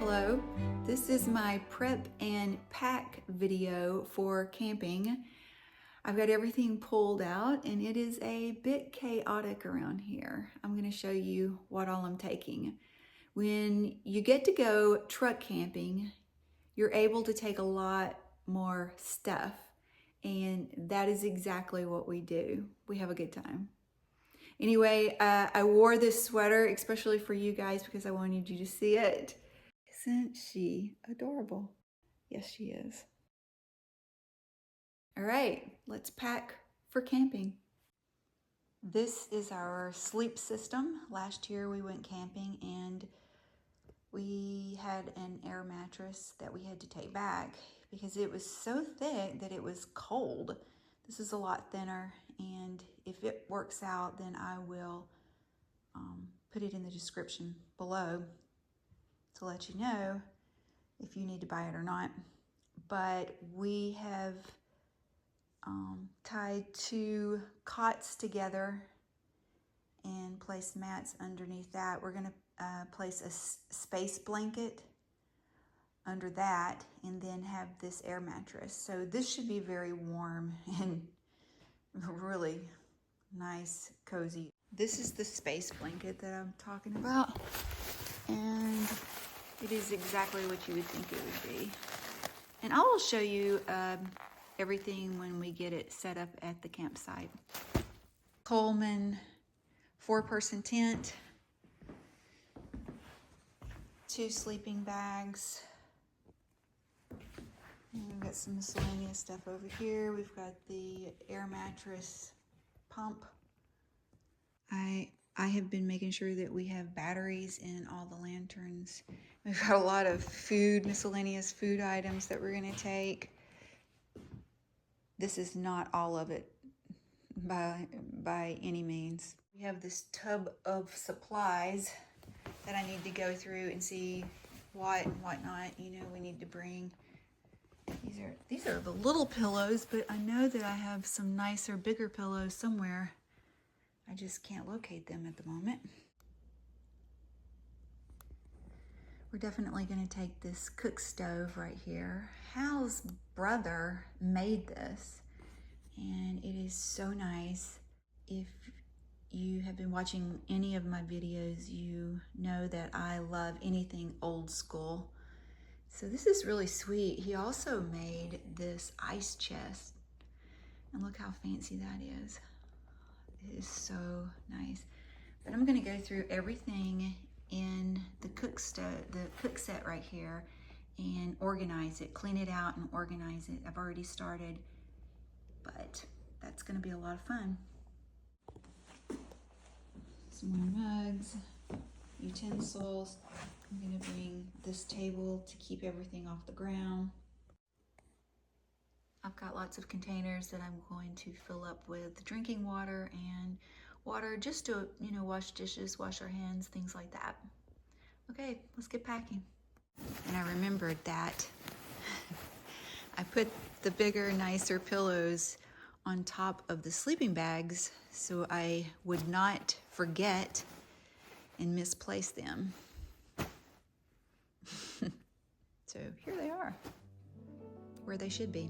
Hello, this is my prep and pack video for camping. I've got everything pulled out and it is a bit chaotic around here. I'm going to show you what all I'm taking. When you get to go truck camping, you're able to take a lot more stuff, and that is exactly what we do. We have a good time. Anyway, I wore this sweater especially for you guys because I wanted you to see it. Isn't she adorable? Yes, she is. All right, let's pack for camping. This is our sleep system. Last year we went camping and we had an air mattress that we had to take back because it was so thick that it was cold. This is a lot thinner, and if it works out, then I will put it in the description below to let you know if you need to buy it or not. But we have tied 2 cots together and placed mats underneath that. We're gonna place a space blanket under that and then have this air mattress. So this should be very warm and really nice, cozy. This is the space blanket that I'm talking about, and it is exactly what you would think it would be. And I will show you everything when we get it set up at the campsite. Coleman 4-person tent, 2 sleeping bags. And we've got some miscellaneous stuff over here. We've got the air mattress pump. I have been making sure that we have batteries in all the lanterns. We've got a lot of food, miscellaneous food items that we're gonna take. This is not all of it by any means. We have this tub of supplies that I need to go through and see what and what not, we need to bring. These are the little pillows, but I know that I have some nicer, bigger pillows somewhere. I just can't locate them at the moment. We're definitely going to take this cook stove right here. Hal's brother made this, and it is so nice. If you have been watching any of my videos, you know that I love anything old school. So this is really sweet. He also made this ice chest, and look how fancy that is. It is so nice. But I'm going to go through everything in the cook set right here and organize it, clean it out and organize it. I've already started, but that's going to be a lot of fun. Some more mugs, utensils. I'm going to bring this table to keep everything off the ground. I've got lots of containers that I'm going to fill up with drinking water and water just to, wash dishes, wash our hands, things like that. Okay, let's get packing. And I remembered that I put the bigger, nicer pillows on top of the sleeping bags so I would not forget and misplace them. So here they are, where they should be.